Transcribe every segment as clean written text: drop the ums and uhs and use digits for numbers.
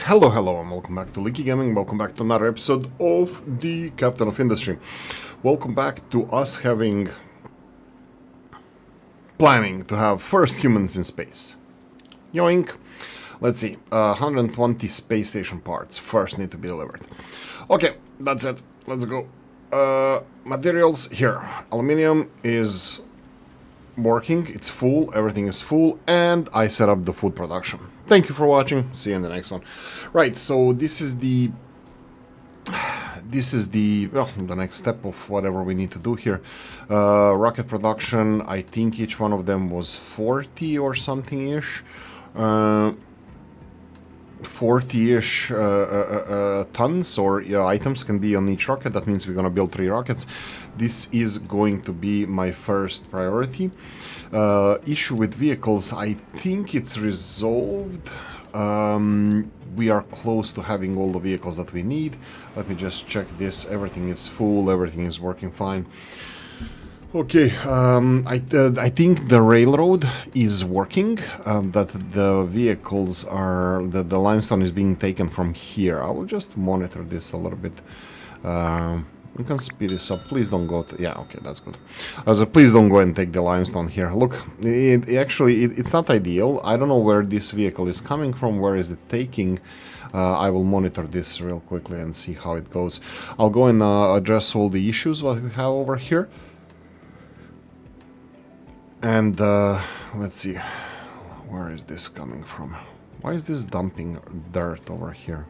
Hello, and welcome back to Oolykee Gaming. Welcome back to another episode of the Captain of Industry. Welcome back to us planning to have first humans in space. Yoink. Let's see, 120 space station parts first need to be delivered. Okay, that's it. Let's go. Materials here. Aluminium is working, it's full, everything is full, and I set up the food production. Thank you for watching, see you in the next one. Right, so this is the the next step of whatever we need to do here. Rocket production, I think each one of them was 40 or something-ish. 40-ish tons or items can be on each rocket. That means we're gonna build 3 rockets. This is going to be my first priority. Issue with vehicles, I think it's resolved. We are close to having all the vehicles that we need. Let me just check this. Everything is full, everything is working fine. Okay, I think the railroad is working, that the vehicles are, the limestone is being taken from here. I will just monitor this a little bit. We can speed this up. Please don't go to, yeah, okay, that's good. Please don't go and take the limestone here. Look, it's not ideal. I don't know where this vehicle is coming from, where is it taking. I will monitor this real quickly and see how it goes. I'll go and address all the issues what we have over here. And let's see, where is this coming from? Why is this dumping dirt over here?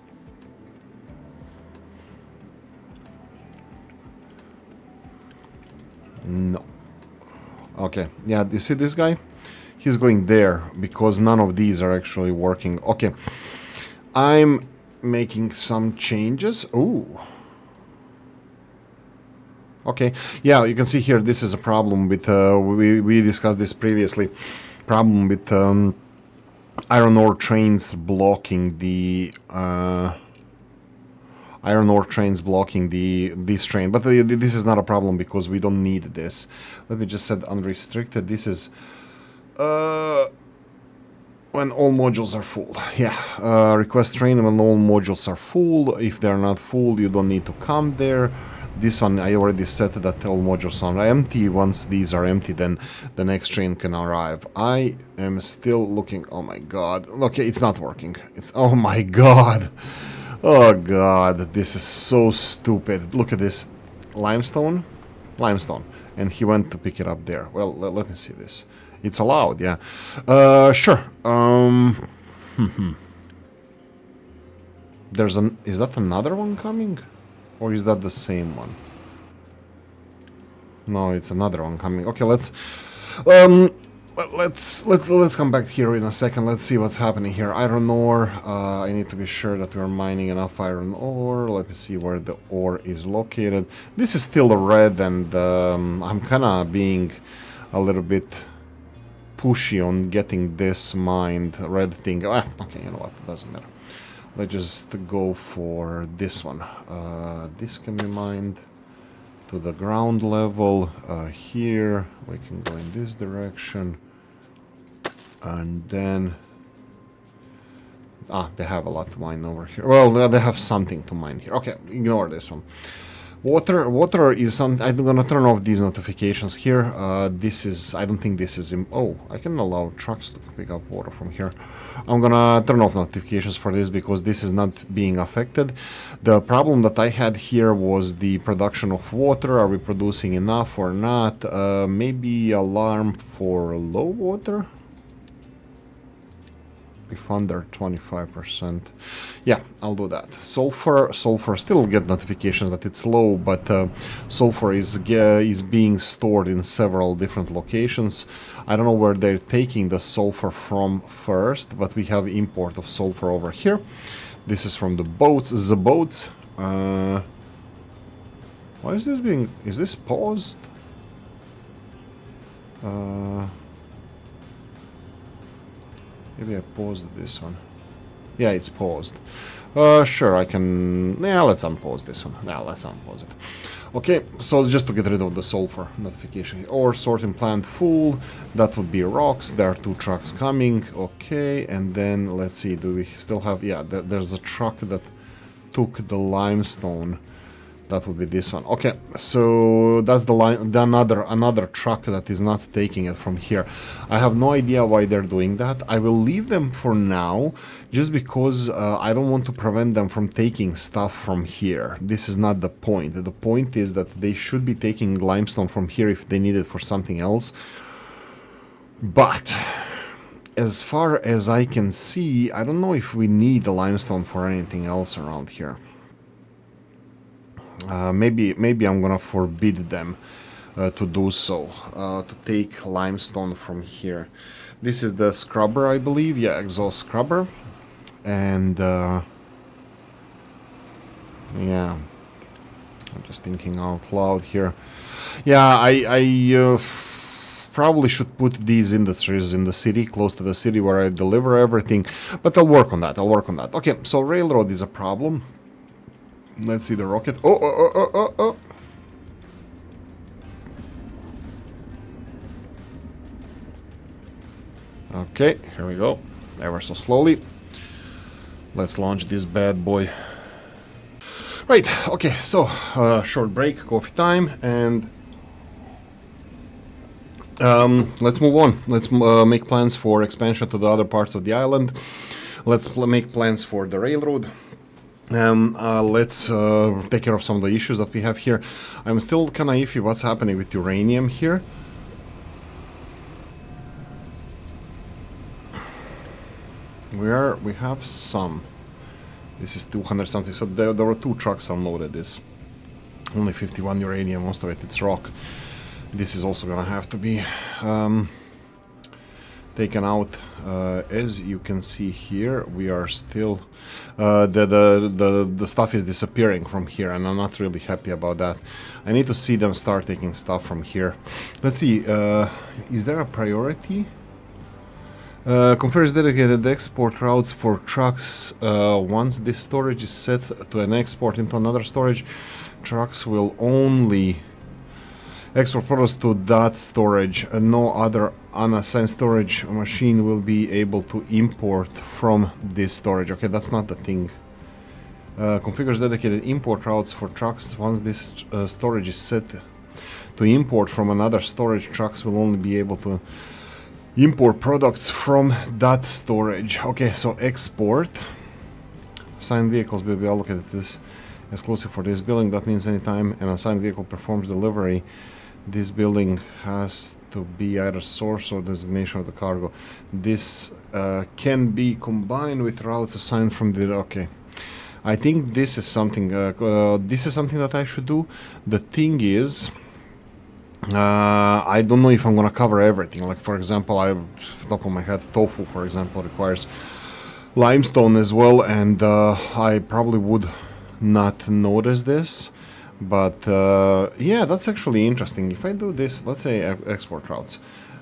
No. Okay, yeah, you see this guy? He's going there because none of these are actually working. Okay, I'm making some changes. Ooh. Okay, yeah, you can see here this is a problem with, we discussed this previously, problem with iron ore trains blocking the, this train, but this is not a problem because we don't need this. Let me just set unrestricted. This is, when all modules are full. Yeah, request train when all modules are full. If they're not full, you don't need to come there. This one, I already set that all modules are empty. Once these are empty, then the next train can arrive. I am still looking. Oh my god. Okay, it's not working. It's, oh my god. Oh god, this is so stupid. Look at this. Limestone? Limestone. And he went to pick it up there. Well, let me see this. It's allowed, yeah. Sure. There's an... Is that another one coming? Or is that the same one? No, it's another one coming. Okay, let's come back here in a second. Let's see what's happening here. Iron ore. I need to be sure that we're mining enough iron ore. Let me see where the ore is located. This is still red, and I'm kind of being a little bit pushy on getting this mined. Red thing. Ah, okay, you know what? It doesn't matter. Let's just go for this one. This can be mined to the ground level. Here, we can go in this direction. And then... Ah, they have a lot to mine over here. Well, they have something to mine here. Okay, ignore this one. Water is something... I'm gonna turn off these notifications here. This is... I don't think this is... Oh, I can allow trucks to pick up water from here. I'm gonna turn off notifications for this because this is not being affected. The problem that I had here was the production of water. Are we producing enough or not? Maybe alarm for low water? If under 25%. Yeah, I'll do that. Sulfur still get notifications that it's low, but sulfur is being stored in several different locations. I don't know where they're taking the sulfur from first, but we have import of sulfur over here. This is from the boats. Why is this being... Is this paused? Maybe I paused this one. Yeah, it's paused. Sure, I can... Yeah, let's unpause this one. Yeah, let's unpause it. Okay, so just to get rid of the sulfur notification. Ore sorting plant full. That would be rocks. There are 2 trucks coming. Okay, and then let's see. Do we still have... Yeah, there's a truck that took the limestone. That would be this one. Okay, so that's another truck that is not taking it from here. I have no idea why they're doing that. I will leave them for now, just because I don't want to prevent them from taking stuff from here. This is not the point. The point is that they should be taking limestone from here if they need it for something else. But as far as I can see, I don't know if we need the limestone for anything else around here. Maybe I'm gonna forbid them to do so, to take limestone from here. This is the scrubber, I believe. Yeah, exhaust scrubber. And yeah, I'm just thinking out loud here. Yeah, I probably should put these industries in the city, close to the city where I deliver everything. But I'll work on that. Okay, so railroad is a problem. Let's see the rocket. Oh. Okay, here we go. Ever so slowly. Let's launch this bad boy. Right, okay, so short break, coffee time, and let's move on. Let's make plans for expansion to the other parts of the island. Let's make plans for the railroad. Let's take care of some of the issues that we have here. I'm still kind of iffy what's happening with uranium here. We have some. This is 200 something, so there were 2 trucks unloaded. This only 51 uranium, most of it's rock. This is also gonna have to be taken out. As you can see here, we are still the stuff is disappearing from here, and I'm not really happy about that. I need to see them start taking stuff from here. Let's see, is there a priority? Confers dedicated export routes for trucks. Once this storage is set to an export into another storage, trucks will only export products to that storage, and no other unassigned storage machine will be able to import from this storage. Okay, that's not the thing. Configures dedicated import routes for trucks. Once this storage is set to import from another storage, trucks will only be able to import products from that storage. Okay, so export. Assigned vehicles will be allocated to this exclusive for this building. That means anytime an assigned vehicle performs delivery, this building has to be either source or designation of the cargo. This can be combined with routes assigned from the... Okay, I think this is something that I should do. The thing is, I don't know if I'm gonna cover everything. Like, for example, off the top of my head, tofu, for example, requires limestone as well, and I probably would not notice this. But yeah, that's actually interesting. If I do this, let's say export routes.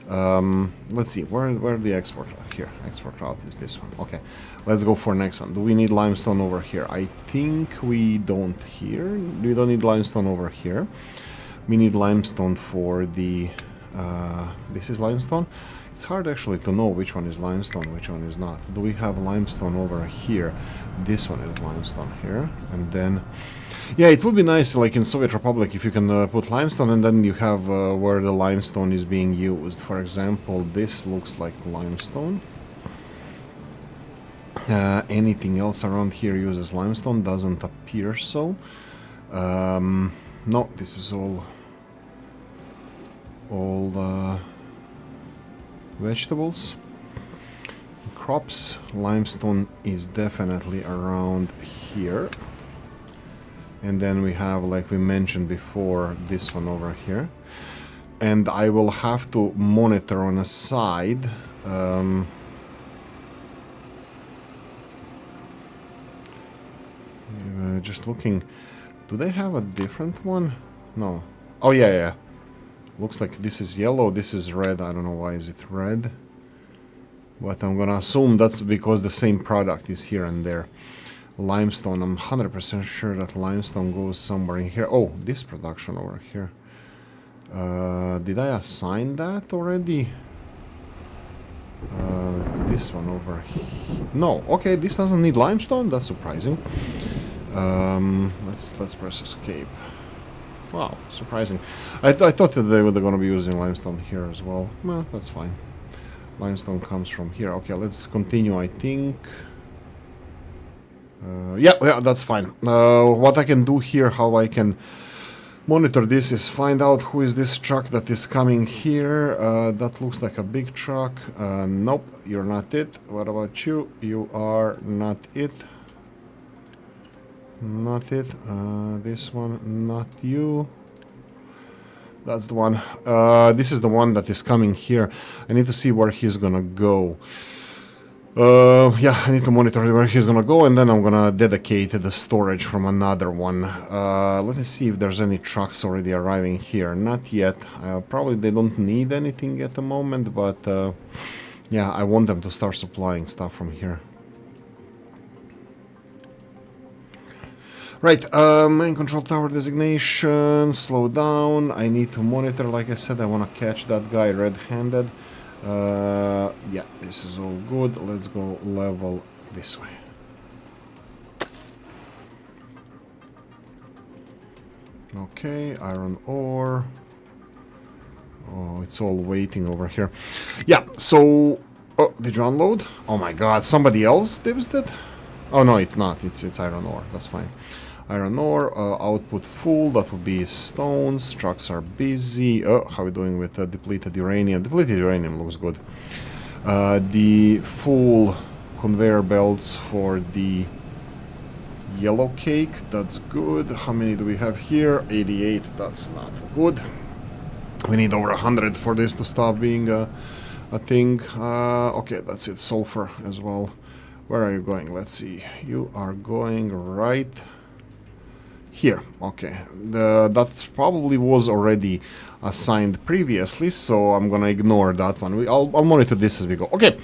Let's see, where the export route? Here, export route is this one. Okay, let's go for next one. Do we need limestone over here? I think we don't here. We don't need limestone over here. We need limestone for the... this is limestone. It's hard actually to know which one is limestone, which one is not. Do we have limestone over here? This one is limestone here. And then... Yeah, it would be nice, like in Soviet Republic, if you can put limestone and then you have where the limestone is being used. For example, this looks like limestone. Anything else around here uses limestone? Doesn't appear so. No, this is all vegetables. Crops. Limestone is definitely around here. And then we have, like we mentioned before, this one over here. And I will have to monitor on a side. Just looking. Do they have a different one? No. Oh, yeah. Looks like this is yellow, this is red. I don't know why is it red. But I'm gonna assume that's because the same product is here and there. Limestone, I'm 100% sure that limestone goes somewhere in here. Oh, this production over here. Did I assign that already? It's this one over here. No, okay, this doesn't need limestone. That's surprising. Let's press escape. Wow, surprising. I thought that they were going to be using limestone here as well. Well, that's fine. Limestone comes from here. Okay, let's continue, I think. Yeah, that's fine. What I can do here, how I can monitor this is find out who is this truck that is coming here. That looks like a big truck. Nope, you're not it. What about you? You are not it. Not it. This one, not you. That's the one. This is the one that is coming here. I need to see where he's gonna go. Yeah, I need to monitor where he's gonna go, and then I'm gonna dedicate the storage from another one. Let me see if there's any trucks already arriving here. Not yet. Probably they don't need anything at the moment, but yeah, I want them to start supplying stuff from here. Right, main control tower designation, slow down. I need to monitor, like I said, I want to catch that guy red-handed. Yeah, this is all good. Let's go level this way. Okay, iron ore. Oh, it's all waiting over here. Yeah, so... Oh, did you unload? Oh my god, somebody else did it? Oh no, it's not. It's iron ore. That's fine. Iron ore, output full, that would be stones, trucks are busy. Oh, how are we doing with depleted uranium? Depleted uranium looks good. The full conveyor belts for the yellow cake, that's good. How many do we have here? 88, that's not good. We need over 100 for this to stop being a thing. Okay, that's it, sulfur as well. Where are you going? Let's see. You are going right here. Okay. That probably was already assigned previously, so I'm gonna ignore that one. I'll monitor this as we go. Okay.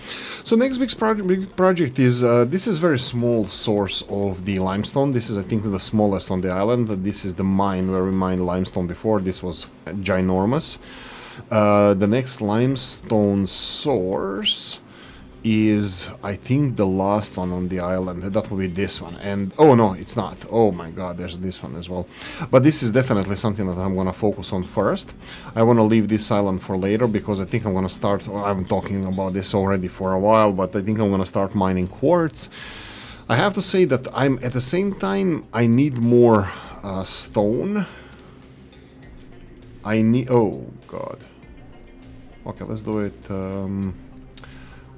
So next big project is this is very small source of the limestone. This is, I think, the smallest on the island. This is the mine where we mined limestone before. This was ginormous. The next limestone source is, I think, the last one on the island. That will be this one. And oh no, it's not. Oh my god, there's this one as well. But this is definitely something that I'm gonna focus on first. I want to leave this island for later because I think I'm gonna start, well, I've been talking about this already for a while, but I think I'm gonna start mining quartz. I have to say that I'm at the same time I need more stone. I need, oh god. Okay, let's do it.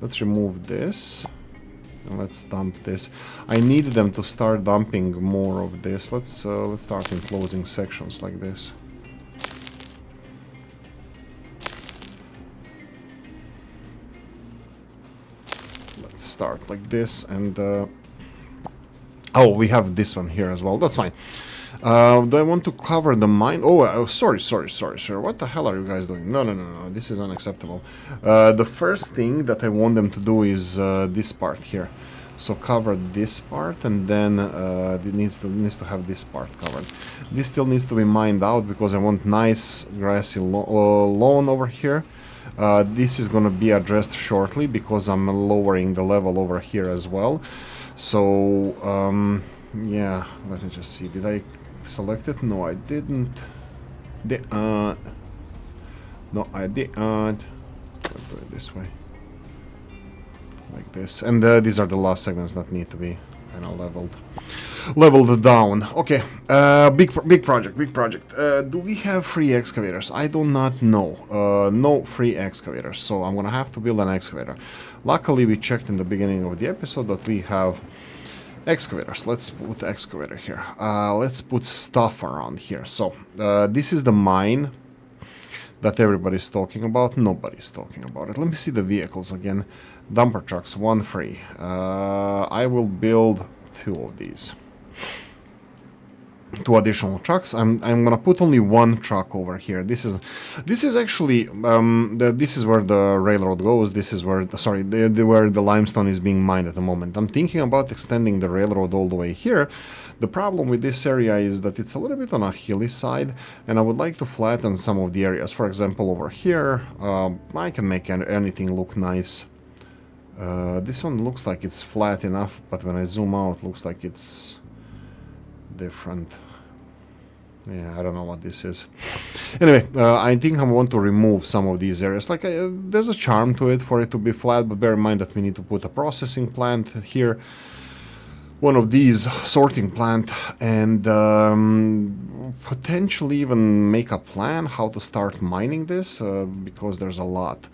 Let's remove this and let's dump this. I need them to start dumping more of this. Let's start enclosing sections like this. Let's start like this and oh, we have this one here as well. That's fine. Do I want to cover the mine? Oh, sorry. What the hell are you guys doing? No. This is unacceptable. The first thing that I want them to do is this part here. So cover this part, and then it needs to have this part covered. This still needs to be mined out because I want nice grassy lawn over here. This is going to be addressed shortly because I'm lowering the level over here as well. So yeah, let me just see. Did I select it? No, I didn't. No, I didn't. Let's do it this way, like this. And these are the last segments that need to be kind of leveled down. Okay, big project. Do we have free excavators? I do not know. No free excavators, so I'm gonna have to build an excavator. Luckily, we checked in the beginning of the episode that we have excavators. Let's put excavator here. Let's put stuff around here. So this is the mine that everybody's talking about. Nobody's talking about it. Let me see the vehicles again. Dumper trucks, 1 free. I will build 2 of these. two additional trucks. I'm gonna put only one truck over here. This is actually this is where the railroad goes. This is where where the limestone is being mined at the moment. I'm thinking about extending the railroad all the way here. The problem with this area is that it's a little bit on a hilly side, and I would like to flatten some of the areas. For example, over here, I can make anything look nice. This one looks like it's flat enough, but when I zoom out, it looks like it's different. Yeah, I don't know what this is. Anyway, I think I want to remove some of these areas. Like, there's a charm to it for it to be flat, but bear in mind that we need to put a processing plant here, one of these sorting plant, and potentially even make a plan how to start mining this, because there's a lot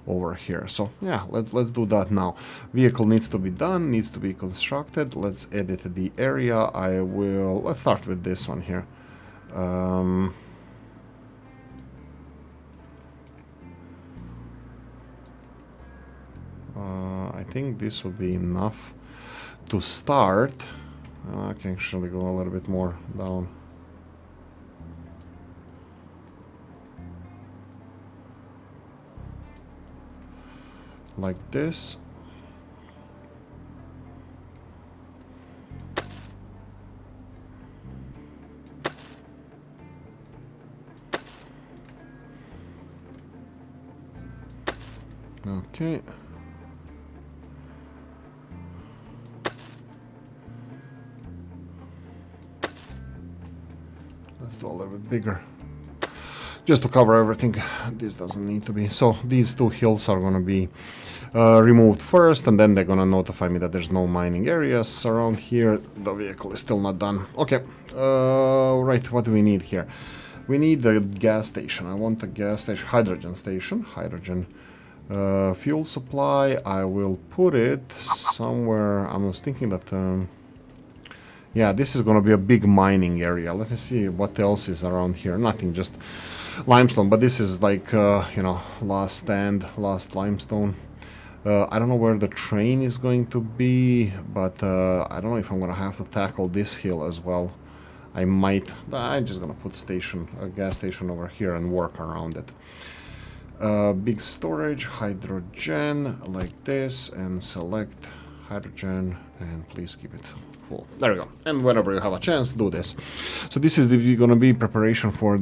over here. So yeah, let's do that now. Vehicle needs to be done, needs to be constructed. Let's edit the area. Let's start with this one here. I think this would be enough to start. I can actually go a little bit more down. Like this. Okay. Let's do a little bit bigger, just to cover everything. This doesn't need to be. So these two hills are going to be removed first, and then they're going to notify me that there's no mining areas around here. The vehicle is still not done. Okay, right, what do we need here? We need a gas station. I want a gas station, hydrogen station, hydrogen fuel supply. I will put it somewhere. I was thinking that yeah, this is going to be a big mining area. Let me see what else is around here. Nothing, just limestone. But this is like, you know, last limestone. I don't know where the train is going to be, but I don't know if I'm going to have to tackle this hill as well. I'm just going to put a gas station over here and work around it. Big storage, hydrogen, like this, and select hydrogen, and please keep it full. There we go. And whenever you have a chance, do this. So this is going to be preparation for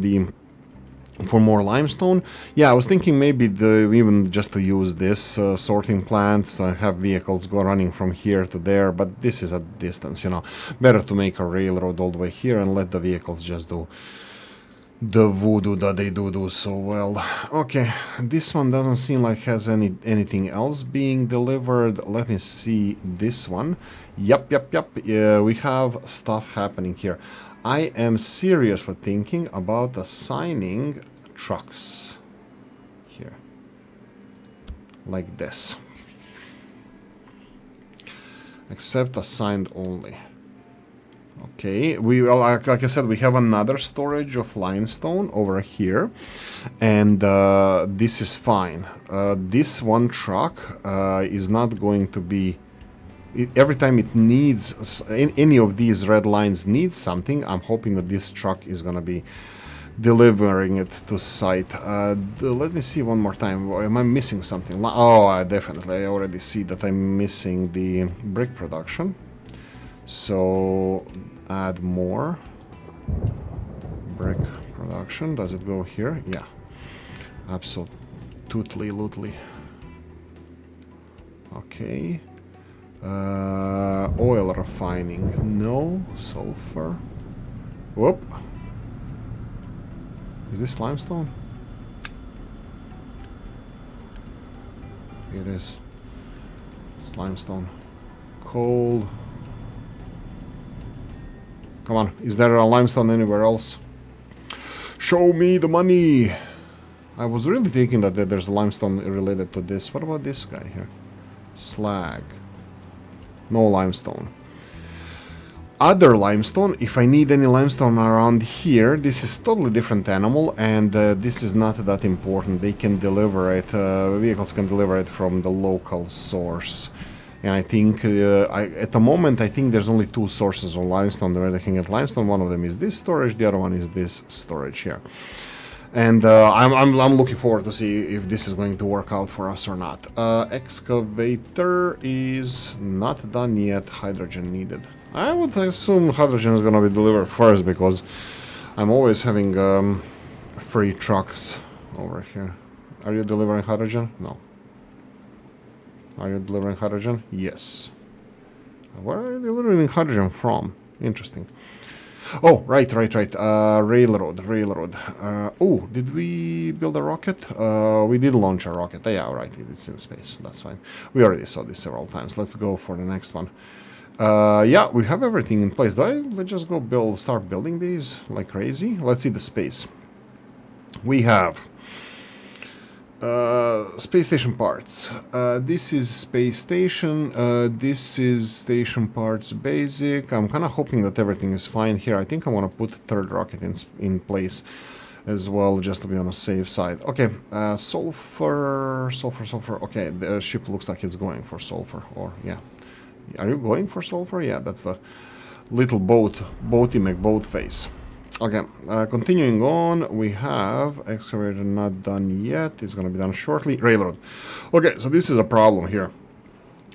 more limestone. Yeah, I was thinking maybe even just to use this sorting plant, so I have vehicles running from here to there, but this is a distance, you know. Better to make a railroad all the way here and let the vehicles just do the voodoo that they do so well. Okay, this one doesn't seem like has anything else being delivered. Let me see this one. Yep. We have stuff happening here. I am seriously thinking about assigning trucks here, like this. Accept assigned only. Okay, like I said, we have another storage of limestone over here, and this is fine. This one truck is not going to be... every time it needs... any of these red lines needs something, I'm hoping that this truck is going to be delivering it to site. Let me see one more time. Am I missing something? Oh, I already see that I'm missing the brick production. So add more brick production. Does it go here? Yeah, absolutely. Okay. Oil refining, no. Sulfur. Whoop. Is this limestone? It is. It's limestone. Coal. Come on, is there a limestone anywhere else? Show me the money! I was really thinking that there's limestone related to this. What about this guy here? Slag. No limestone. Other limestone, if I need any limestone around here, this is totally different animal, and this is not that important. They can deliver it, vehicles can deliver it from the local source. And I think, at the moment, I think there's only 2 sources of limestone where they can get limestone. One of them is this storage, the other one is this storage here. And I'm looking forward to see if this is going to work out for us or not. Excavator is not done yet. Hydrogen needed. I would assume hydrogen is going to be delivered first because I'm always having free trucks over here. Are you delivering hydrogen? No. Are you delivering hydrogen? Yes. Where are you delivering hydrogen from? Interesting. Oh, right. Railroad. Oh, did we build a rocket? We did launch a rocket. Yeah, right, it's in space. That's fine. We already saw this several times. Let's go for the next one. Yeah, we have everything in place. Let's just go start building these like crazy. Let's see the space. We have space station parts. This is space station. This is station parts basic. I'm kind of hoping that everything is fine here. I think I want to put third rocket in place as well, just to be on the safe side. Okay, sulfur. Okay, the ship looks like it's going for sulfur. Or yeah, are you going for sulfur? Yeah, that's the little boaty McBoat face. Okay, continuing on, we have excavator not done yet. It's going to be done shortly. Railroad. Okay, so this is a problem here.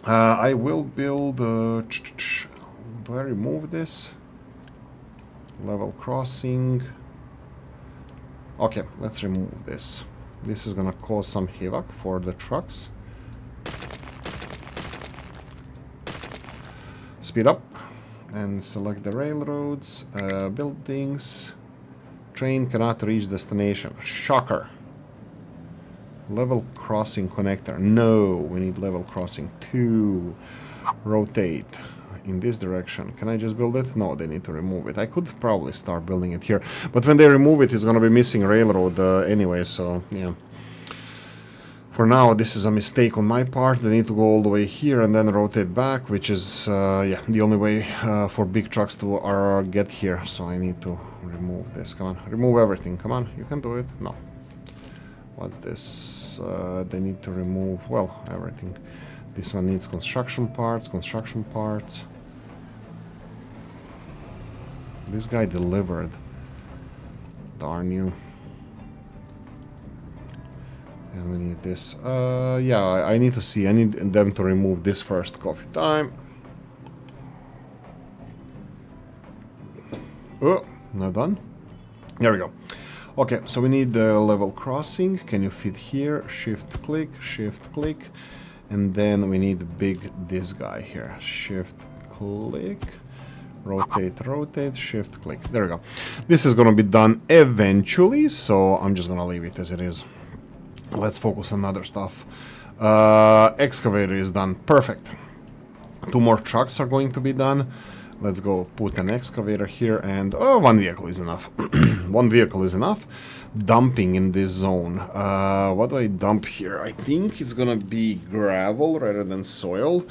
I will build... do I remove this? Level crossing. Okay, let's remove this. This is going to cause some havoc for the trucks. Speed up. And select the railroads, buildings. Train cannot reach destination. Shocker. Level crossing connector. No, we need level crossing 2. Rotate in this direction. Can I just build it? No, they need to remove it. I could probably start building it here. But when they remove it, it's going to be missing railroad anyway, so yeah. For now, this is a mistake on my part. They need to go all the way here and then rotate back, which is, yeah, the only way for big trucks to get here. So I need to remove this. Come on, remove everything. Come on, you can do it. No. What's this? They need to remove, well, everything. This one needs construction parts. This guy delivered. Darn you. And we need this. Yeah, I need to see. I need them to remove this first. Coffee time. Oh, not done. There we go. Okay, so we need the level crossing. Can you fit here? Shift click. And then we need this guy here. Shift click. Rotate, shift click. There we go. This is going to be done eventually, so I'm just going to leave it as it is. Let's focus on other stuff. Excavator is done. Perfect. 2 more trucks are going to be done. Let's go put an excavator here and... oh, 1 vehicle is enough. 1 vehicle is enough. Dumping in this zone. What do I dump here? I think it's gonna be gravel rather than soil.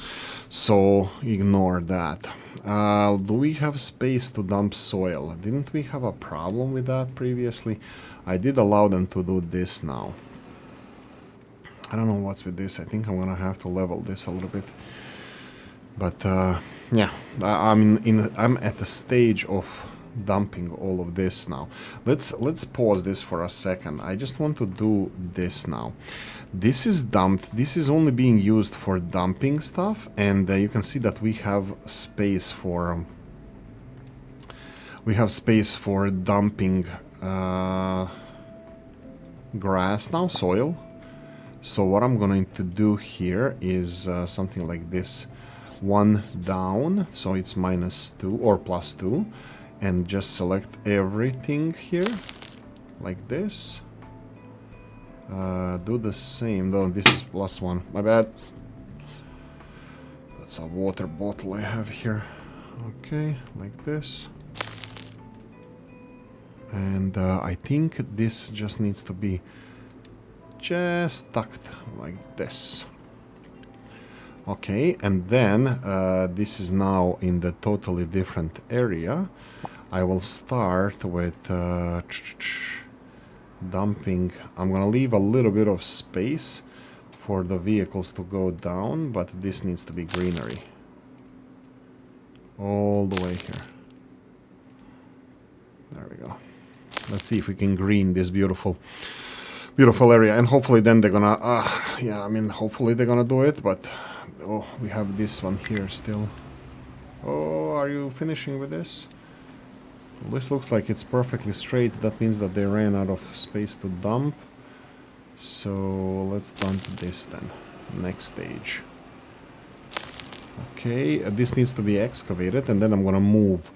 So ignore that. Do we have space to dump soil? Didn't we have a problem with that previously? I did allow them to do this now. I don't know what's with this. I think I'm gonna have to level this a little bit. But yeah, I'm at the stage of dumping all of this now. Let's pause this for a second. I just want to do this now. This is dumped. This is only being used for dumping stuff, and you can see that we have space for dumping grass now, soil. So what I'm going to do here is something like this. 1 down, so it's -2 or +2, and just select everything here, like this. Do the same. No, this is +1. My bad. That's a water bottle I have here. Okay, like this. And I think this just needs to be just tucked like this. Okay, and then this is now in the totally different area. I will start with dumping. I'm gonna leave a little bit of space for the vehicles to go down, but this needs to be greenery. All the way here. There we go. Let's see if we can green this beautiful area, and hopefully then they're gonna, yeah, I mean, hopefully they're gonna do it, but, oh, we have this one here still. Oh, are you finishing with this? Well, this looks like it's perfectly straight. That means that they ran out of space to dump. So let's dump this then. Next stage. Okay, this needs to be excavated, and then I'm gonna move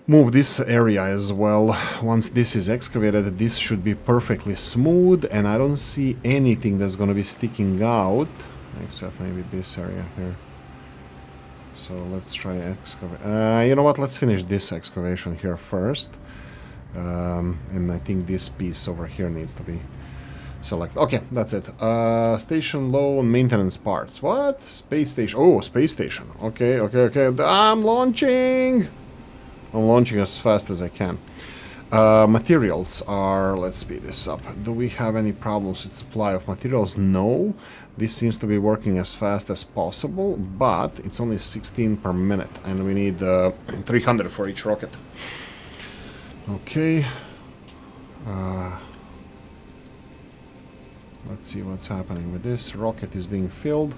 this area as well. Once this is excavated, this should be perfectly smooth, and I don't see anything that's gonna be sticking out, except maybe this area here. So let's try excavate. You know what? Let's finish this excavation here first. And I think this piece over here needs to be selected. Okay, that's it. Station low maintenance parts. What? Space station. Oh, space station. Okay, okay, okay. I'm launching. I'm launching as fast as I can. Materials are... Let's speed this up. Do we have any problems with supply of materials? No. This seems to be working as fast as possible, but it's only 16 per minute, and we need 300 for each rocket. Okay. Let's see what's happening with this. Rocket is being filled.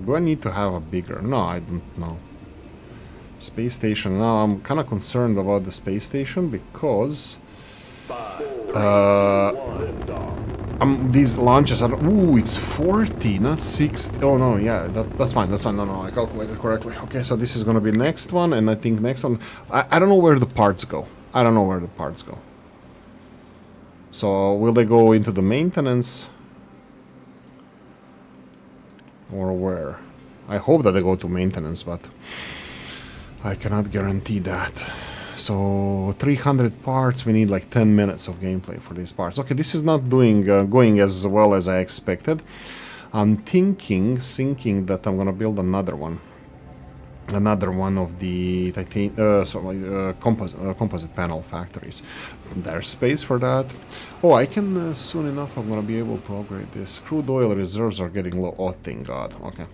Do I need to have a bigger? No, I don't know. Space station. Now I'm kind of concerned about the space station because these launches are... Ooh, it's 40, not 60. Oh no, yeah, that's fine, that's fine. No, I calculated correctly. Okay, so this is gonna be next one, and I think next one... I don't know where the parts go. I don't know where the parts go. So, will they go into the maintenance? Or where? I hope that they go to maintenance, but I cannot guarantee that. So 300 parts, we need like 10 minutes of gameplay for these parts. Okay, this is not going as well as I expected. I'm thinking that I'm gonna build another one of the composite panel factories. There's space for that. Oh, I can soon enough. I'm gonna be able to upgrade this. Crude oil reserves are getting low. Oh, thank God. Okay,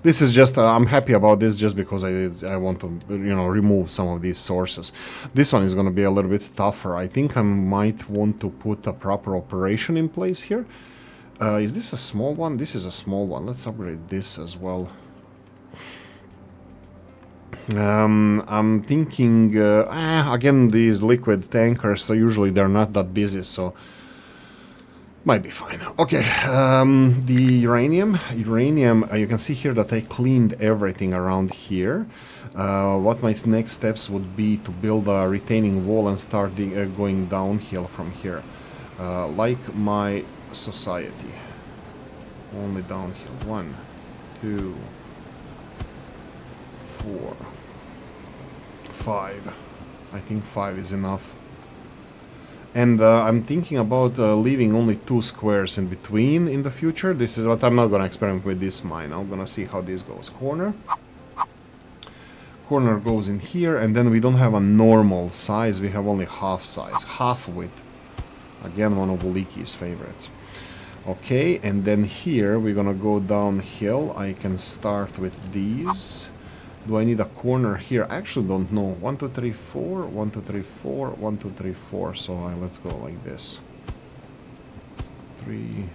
this is just. I'm happy about this just because I want to, you know, remove some of these sources. This one is gonna be a little bit tougher. I think I might want to put a proper operation in place here. Is this a small one? This is a small one. Let's upgrade this as well. I'm thinking, again, these liquid tankers, so usually they're not that busy, so might be fine. Okay, the uranium, you can see here that I cleaned everything around here. What my next steps would be to build a retaining wall and start going downhill from here, like my society. Only downhill. 1, 2, 4, 5. I think 5 is enough. And I'm thinking about leaving only 2 squares in between in the future. This is what I'm not gonna experiment with this mine. I'm gonna see how this goes. Corner goes in here, and then we don't have a normal size. We have only half size, half width. Again, one of Oolykee's favorites. Okay, and then here we're gonna go downhill. I can start with these. Do I need a corner here? I actually don't know. 1, 2, 3, 4, 1, 2, 3, 4, 1, 2, 3, 4. So let's go like this. 3.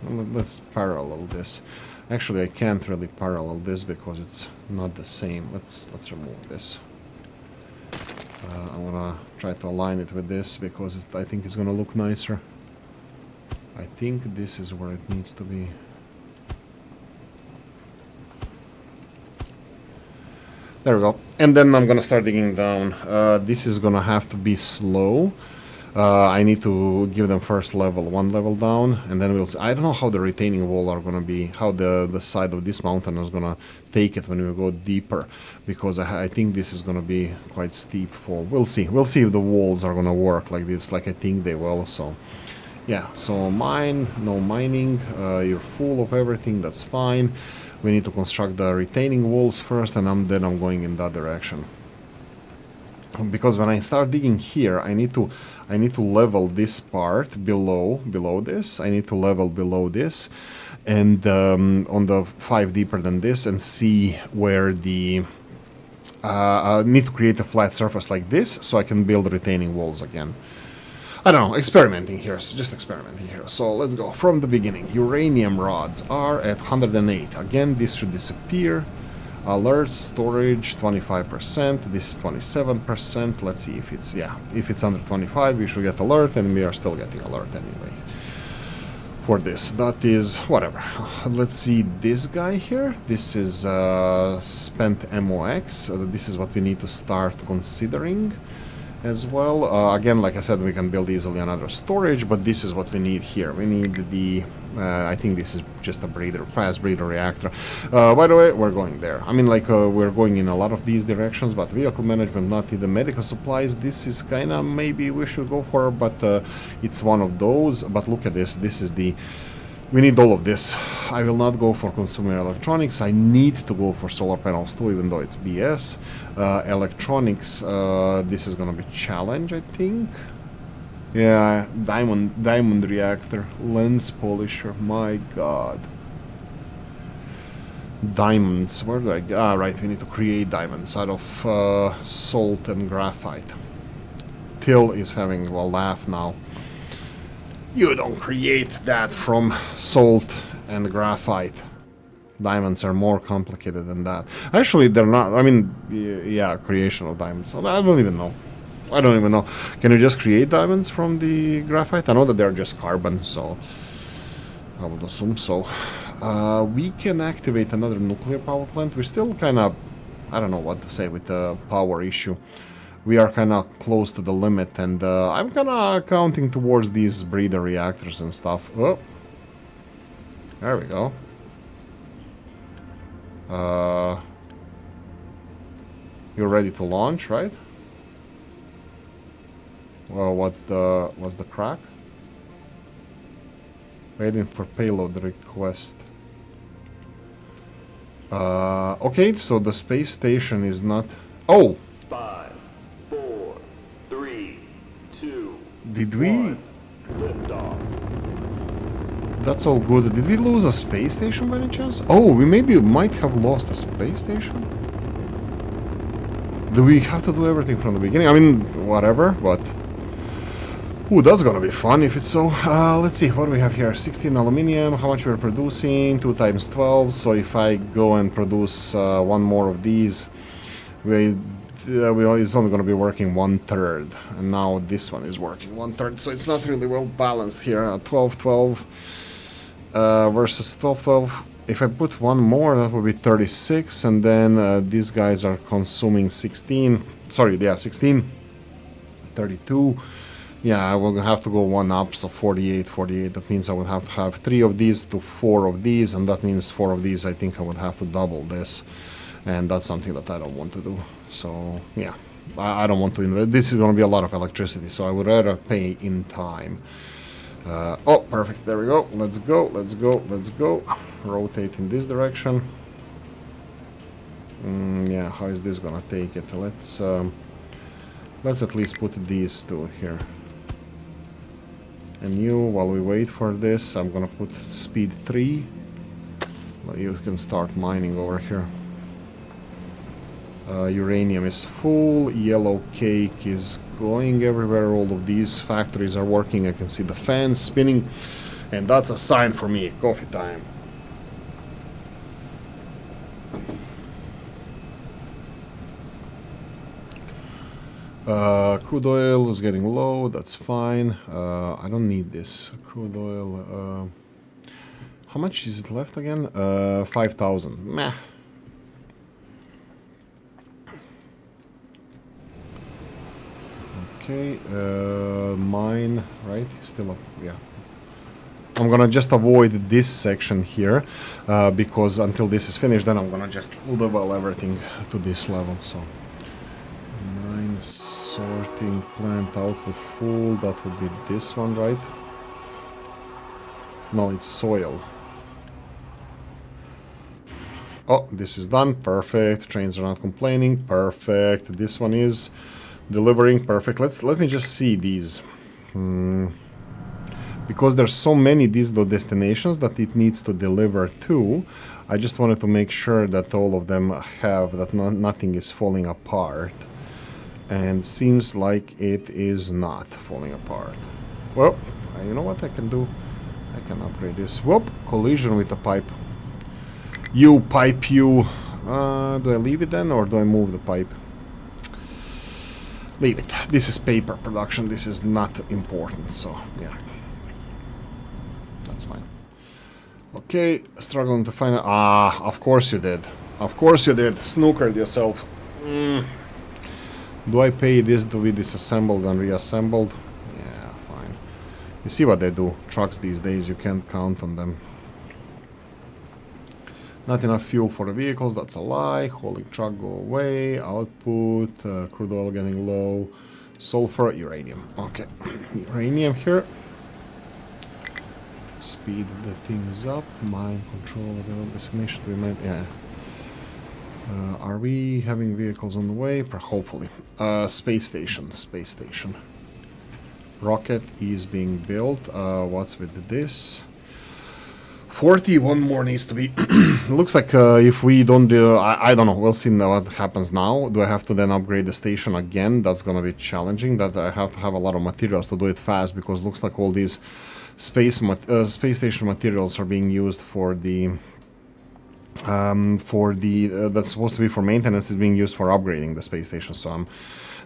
Let's parallel this. Actually, I can't really parallel this because it's not the same. Let's remove this. I'm gonna try to align it with this because I think it's gonna look nicer. I think this is where it needs to be. There we go. And then I'm gonna start digging down. This is gonna have to be slow. I need to give them first level, 1 level down, and then we'll see. I don't know how the retaining wall are gonna be, how the side of this mountain is gonna take it when we go deeper, because I think this is gonna be quite steep fall. We'll see. We'll see if the walls are gonna work like this, like I think they will. So yeah, so mine, no mining, you're full of everything, that's fine. We need to construct the retaining walls first, and then I'm going in that direction. because when I start digging here, I need to level this part below this. I need to level below this, and on the 5 deeper than this, and see where the I need to create a flat surface like this, so I can build retaining walls again. I don't know, experimenting here, just experimenting here. So let's go from the beginning. Uranium rods are at 108. Again, this should disappear. Alert storage 25%. This is 27%. Let's see if it's, yeah, if it's under 25, we should get alert, and we are still getting alert anyway. For this, that is whatever. Let's see this guy here. This is spent MOX. This is what we need to start considering as well. Again, like I said, we can build easily another storage, but this is what we need here. We need the I think this is just a breeder, fast breeder reactor. By the way, we're going there. I mean, like, we're going in a lot of these directions, but vehicle management, not in the medical supplies. This is kind of maybe we should go for, but it's one of those. But look at this. This is the... We need all of this. I will not go for consumer electronics. I need to go for solar panels too, even though it's BS. Electronics, this is gonna be challenge, I think. Yeah, diamond reactor, lens polisher, my god. Diamonds, where do I get? Ah, right, we need to create diamonds out of salt and graphite. Till is having a laugh now. You don't create that from salt and graphite. Diamonds are more complicated than that. Actually, they're not. I mean, yeah, creation of diamonds. I don't even know. I don't even know. Can you just create diamonds from the graphite? I know that they're just carbon, so I would assume so. We can activate another nuclear power plant. We're still kind of, I don't know what to say with the power issue. We are kind of close to the limit, and I'm kind of counting towards these breeder reactors and stuff. Oh, there we go. You're ready to launch, right? Well, what's the crack? Waiting for payload request. Okay, so the space station is not... Oh! 5, 4, 3, 2, Did we... 1. Lift off. That's all good. Did we lose a space station by any chance? Oh, we maybe might have lost a space station? Do we have to do everything from the beginning? I mean, whatever, but... Ooh, that's gonna be fun if it's so. Let's see, what do we have here? 16 aluminium, how much we're producing? 2 times 12, so if I go and produce one more of these, it's only gonna be working 1/3. And now this one is working 1/3, so it's not really well balanced here. 12, 12 versus 12, 12. If I put one more, that would be 36, and then these guys are consuming 16. Sorry, yeah, 16. 32. Yeah, I will have to go one up, so 48, 48. That means I would have to have 3 of these to 4 of these, and that means 4 of these. I think I would have to double this, and that's something that I don't want to do. So, yeah, I don't want to invest. This is going to be a lot of electricity, so I would rather pay in time. Oh, perfect. There we go. Let's go, let's go, let's go. Rotate in this direction. Yeah, how is this going to take it? Let's at least put these two here. And you, while we wait for this, I'm gonna put speed 3. You can start mining over here. Uranium is full, yellow cake is going everywhere, all of these factories are working, I can see the fans spinning, and that's a sign for me, coffee time. Crude oil is getting low, that's fine. I don't need this. Crude oil, how much is it left again? 5,000. Meh. Okay, mine, right? Still up, yeah. I'm gonna just avoid this section here, because until this is finished, then I'm gonna just level everything to this level, so. Mine sorting plant output full, that would be this one, right? No, it's soil. Oh, this is done, perfect. Trains are not complaining, perfect. This one is Delivering, perfect. Let me just see these. Because there's so many these destinations that it needs to deliver to, I just wanted to make sure that all of them have, that nothing is falling apart. And seems like it is not falling apart. Well, you know what I can do? I can upgrade this. Whoop, collision with the pipe. You pipe, you. Do I leave it then, or do I move the pipe? Leave it. This is paper production. This is not important, so yeah. That's fine. Okay, struggling to find... Ah, of course you did. Of course you did. Snookered yourself. Do I pay this to be disassembled and reassembled? Yeah, fine. You see what they do. Trucks these days, you can't count on them. Not enough fuel for the vehicles, that's a lie. Hauling truck, go away. Output, crude oil getting low. Sulfur, uranium. Okay, uranium here. Speed the things up. Mine control, designation to be met. Yeah. Are we having vehicles on the way? Hopefully. Space station. Space station. Rocket is being built. What's with this? 41 more needs to be. Looks like if we don't do... I don't know. We'll see what happens now. Do I have to then upgrade the station again? That's going to be challenging. That I have to have a lot of materials to do it fast, because looks like all these space station materials are being used for the... that's supposed to be for maintenance, is being used for upgrading the space station, so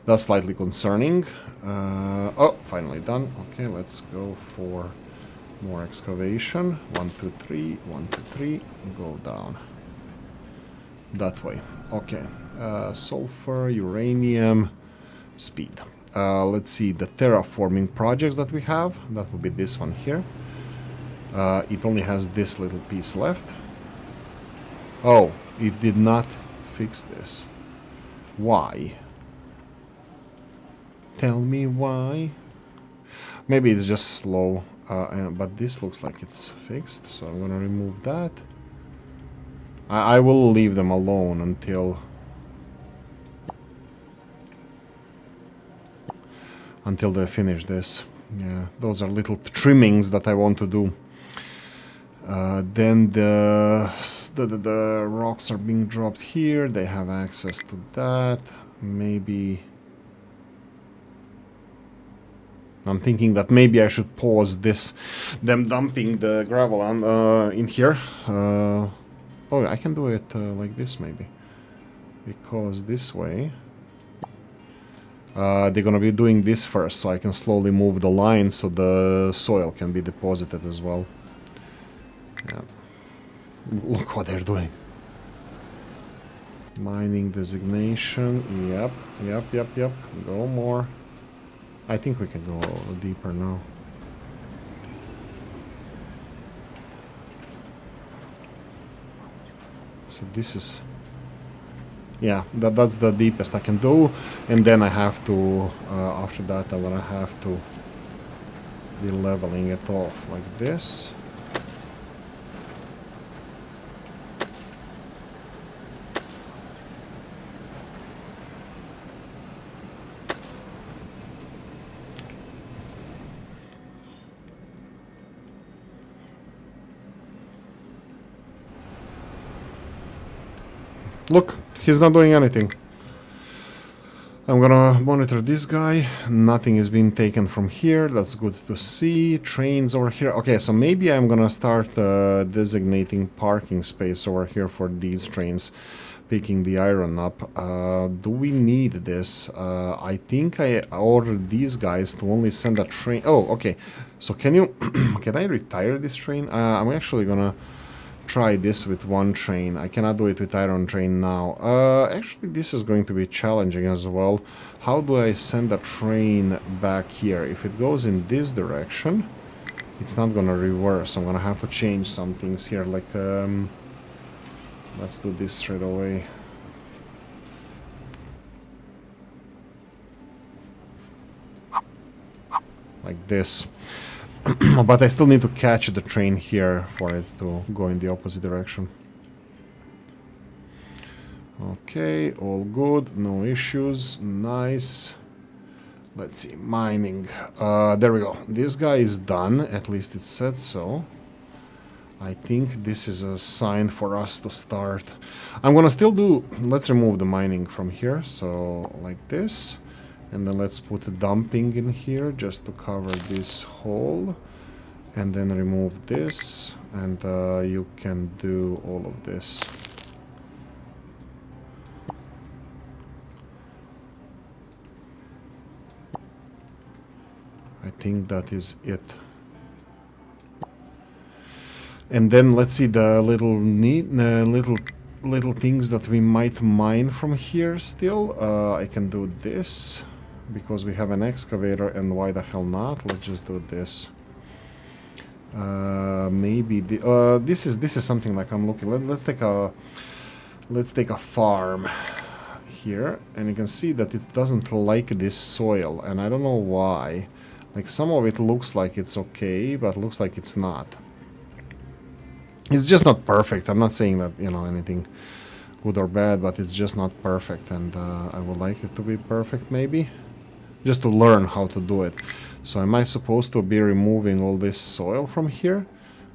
that's slightly concerning. Oh, finally done. Okay, let's go for more excavation. 1, 2, 3, 1, 2, 3, go down that way. Okay, sulfur, uranium, speed. Let's see the terraforming projects that we have. That would be this one here. It only has this little piece left. Oh, it did not fix this. Why? Tell me why. Maybe it's just slow, but this looks like it's fixed, so I'm gonna remove that. I will leave them alone until they finish this. Yeah, those are little trimmings that I want to do. Then the rocks are being dropped here. They have access to that. Maybe I'm thinking that maybe I should pause them dumping the gravel on in here. Oh, I can do it like this maybe, because this way they're gonna be doing this first, so I can slowly move the line so the soil can be deposited as well. Yeah. Look what they're doing. Mining designation. Yep. Go more. I think we can go deeper now. So this is... Yeah, that's the deepest I can do. And then I have to... after that I'm gonna have to be leveling it off like this. Look, he's not doing anything. I'm gonna monitor this guy. Nothing is being taken from here. That's good to see. Trains over here. Okay, so maybe I'm gonna start designating parking space over here for these trains. Picking the iron up. Do we need this? I think I ordered these guys to only send a train. Oh, okay. So can you... can I retire this train? I'm actually gonna try this with one train. I cannot do it with iron train now. Actually, this is going to be challenging as well. How do I send a train back here? If it goes in this direction, it's not gonna reverse. I'm gonna have to change some things here, like let's do this straight away. Like this. But I still need to catch the train here for it to go in the opposite direction. Okay, all good, no issues, nice. Let's see, mining. There we go. This guy is done, at least it said so. I think this is a sign for us to start. I'm gonna still do... Let's remove the mining from here, so like this. And then let's put the dumping in here just to cover this hole. And then remove this, and you can do all of this. I think that is it. And then let's see the little little things that we might mine from here still. I can do this because we have an excavator, and why the hell not? Let's just do this. Maybe this is something like I'm looking. Let's take a farm here, and you can see that it doesn't like this soil, and I don't know why. Like, some of it looks like it's okay, but looks like it's not. It's just not perfect. I'm not saying that, you know, anything good or bad, but it's just not perfect, and I would like it to be perfect, maybe. Just to learn how to do it. So am I supposed to be removing all this soil from here?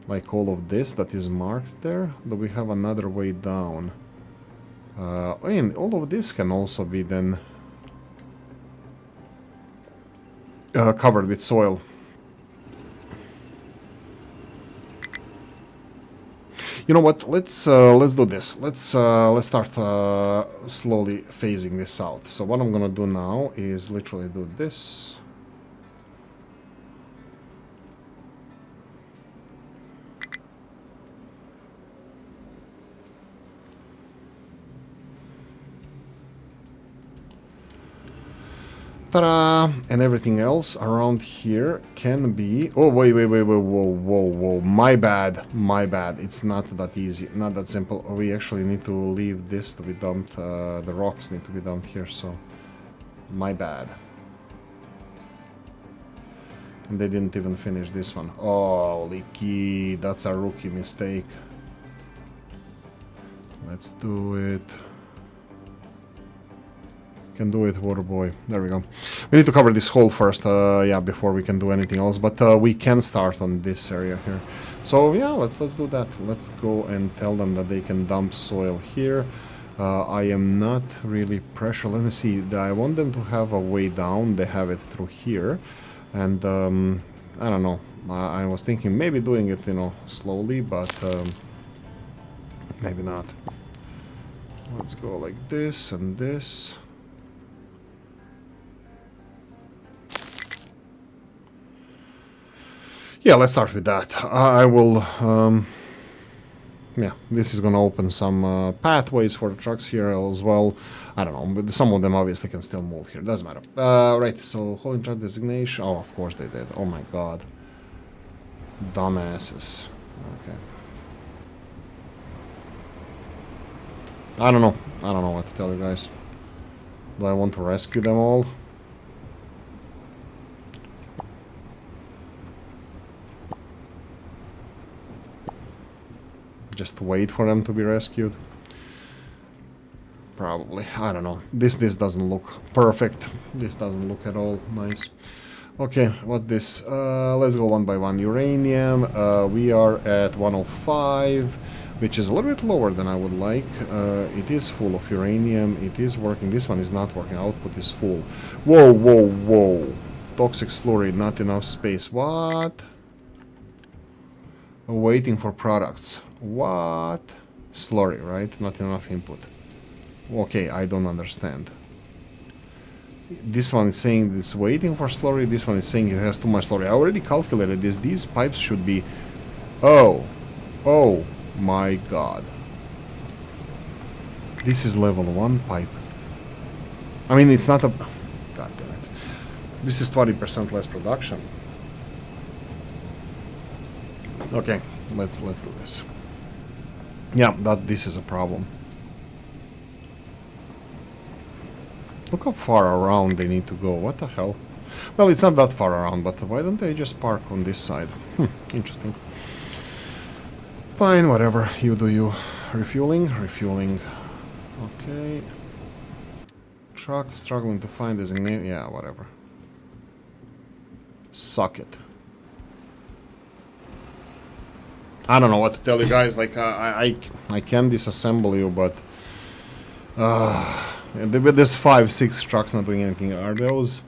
Like all of this that is marked there? Do we have another way down? And all of this can also be then covered with soil. You know what? Let's do this. Let's start slowly phasing this out. So what I'm gonna do now is literally do this. Ta-da! And everything else around here can be... Oh, wait, whoa. My bad. It's not that easy, not that simple. We actually need to leave this to be dumped. The rocks need to be dumped here, so... My bad. And they didn't even finish this one. Oh, Oolykee, that's a rookie mistake. Let's do it. Can do it, water boy. There we go. We need to cover this hole first, yeah, before we can do anything else. But we can start on this area here. So yeah, let's do that. Let's go and tell them that they can dump soil here. I am not really pressure. Let me see. I want them to have a way down. They have it through here, and I don't know. I was thinking maybe doing it, you know, slowly, but maybe not. Let's go like this and this. Yeah, let's start with that. I will, yeah, this is gonna open some pathways for the trucks here as well. I don't know, but some of them obviously can still move here. Doesn't matter. Right, so holding truck designation. Oh, of course they did. Oh my god. Dumbasses. Okay. I don't know what to tell you guys. Do I want to rescue them all? Just wait for them to be rescued? Probably. I don't know. This doesn't look perfect. This doesn't look at all nice. Okay, what's this? Let's go one by one. Uranium. We are at 105, which is a little bit lower than I would like. It is full of uranium. It is working. This one is not working. Output is full. Whoa. Toxic slurry. Not enough space. What? Waiting for products. What? Slurry, right? Not enough input. Okay, I don't understand. This one is saying it's waiting for slurry. This one is saying it has too much slurry. I already calculated this. These pipes should be... Oh my god. This is level 1 pipe. I mean, it's not a... God damn it. This is 20% less production. Okay, let's do this. Yeah, this is a problem. Look how far around they need to go. What the hell? Well, it's not that far around, but why don't they just park on this side? Interesting. Fine, whatever. You do you. Refueling. Okay. Truck struggling to find designate. Yeah, whatever. Suck it. I don't know what to tell you guys. Like I can disassemble you, but with this 5-6 trucks not doing anything. Are those?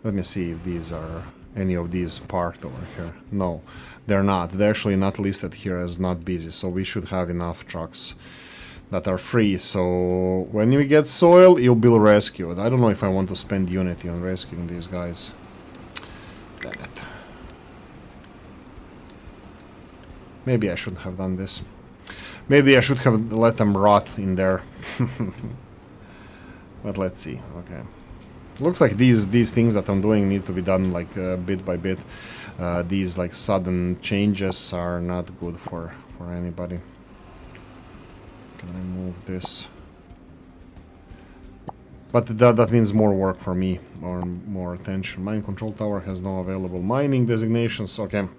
Let me see if these are any of these parked over here. No, they're not. They're actually not listed here as not busy. So we should have enough trucks that are free. So when you get soil, you'll be rescued. I don't know if I want to spend Unity on rescuing these guys. Damn it. Maybe I shouldn't have done this. Maybe I should have let them rot in there. But let's see. Okay. Looks like these things that I'm doing need to be done like bit by bit. These like sudden changes are not good for anybody. Can I move this? But that means more work for me, or more attention. Mine control tower has no available mining designations. Okay.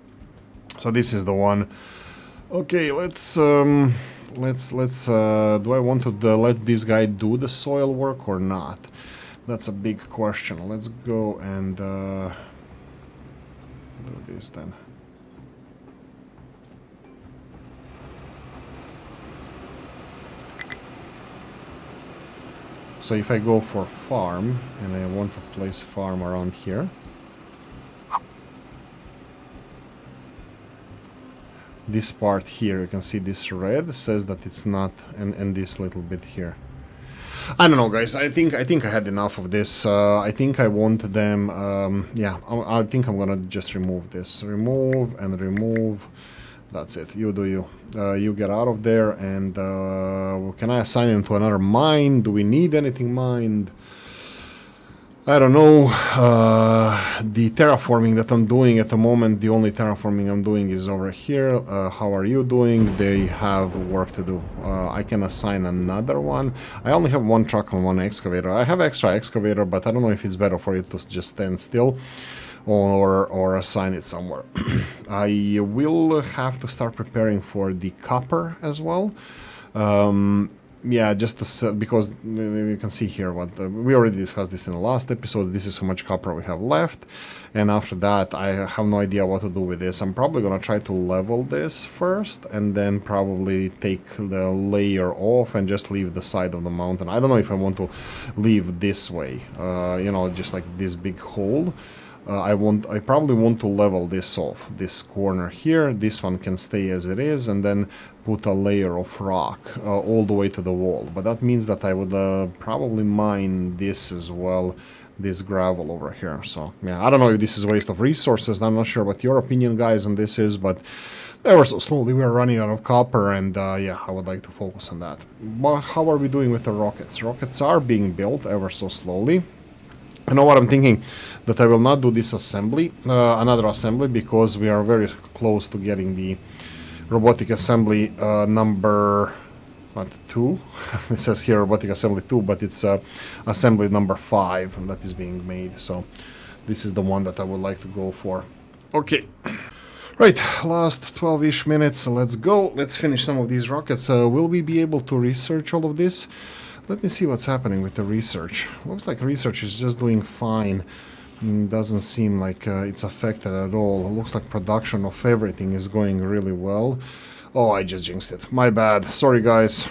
So this is the one. Okay, let's do I want to let this guy do the soil work or not? That's a big question. Let's go and do this then. So if I go for farm and I want to place farm around here, this part here, you can see this red says that it's not, and this little bit here. I don't know, guys. I think I had enough of this. I think I want them. Yeah, I think I'm gonna just remove this. Remove and remove. That's it. You do you. You get out of there. And can I assign him to another mine? Do we need anything mined? I don't know. The terraforming that I'm doing at the moment, the only terraforming I'm doing is over here. How are you doing? They have work to do. I can assign another one. I only have one truck and one excavator. I have extra excavator, but I don't know if it's better for it to just stand still or assign it somewhere. I will have to start preparing for the copper as well. Yeah, just to set, because you can see here what we already discussed this in the last episode. This is how much copper we have left, and after that I have no idea what to do with this. I'm probably gonna try to level this first and then probably take the layer off and just leave the side of the mountain. I don't know if I want to leave this way, you know, just like this big hole. I probably want to level this off, this corner here. This one can stay as it is, and then put a layer of rock all the way to the wall. But that means that I would probably mine this as well, this gravel over here. So yeah, I don't know if this is a waste of resources. I'm not sure what your opinion, guys, on this is, but ever so slowly we're running out of copper, and yeah, I would like to focus on that. But how are we doing with the rockets? Rockets are being built ever so slowly. You know what I'm thinking? That I will not do this assembly, another assembly, because we are very close to getting the robotic assembly number 2. It says here robotic assembly 2, but it's assembly number 5 that is being made. So this is the one that I would like to go for. Okay. Right, last 12-ish minutes. Let's go. Let's finish some of these rockets. Will we be able to research all of this? Let me see what's happening with the research. Looks like research is just doing fine. Doesn't seem like it's affected at all. Looks like production of everything is going really well. Oh, I just jinxed it. My bad. Sorry, guys.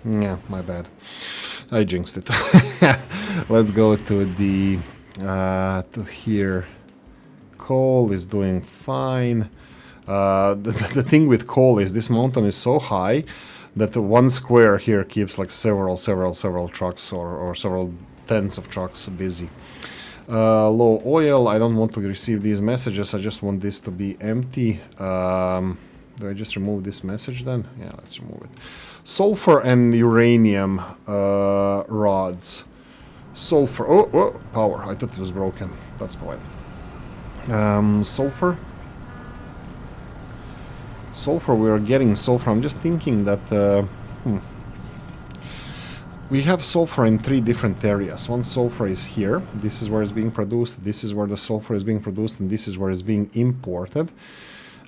Yeah, my bad. I jinxed it. Let's go to the to here. Coal is doing fine. The thing with coal is this mountain is so high that the one square here keeps like several trucks or several tens of trucks busy. Low oil. I don't want to receive these messages. I just want this to be empty. Do I just remove this message then? Yeah, let's remove it. Sulfur and uranium rods. Sulfur. Oh, power. I thought it was broken. That's fine. Sulfur. Sulfur, we are getting sulfur. I'm just thinking that we have sulfur in 3 different areas. One sulfur is here. This is where it's being produced. This is where the sulfur is being produced, and this is where it's being imported.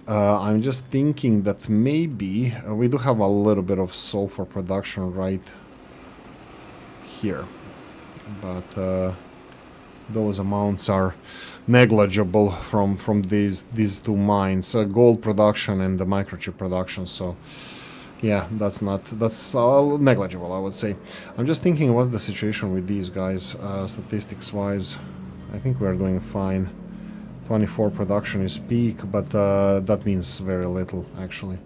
I'm just thinking that maybe we do have a little bit of sulfur production right here. But those amounts are negligible from these two mines, gold production and the microchip production. So yeah, that's negligible, I would say. I'm just thinking, what's the situation with these guys, statistics wise. I think we're doing fine. 24 production is peak, but that means very little actually,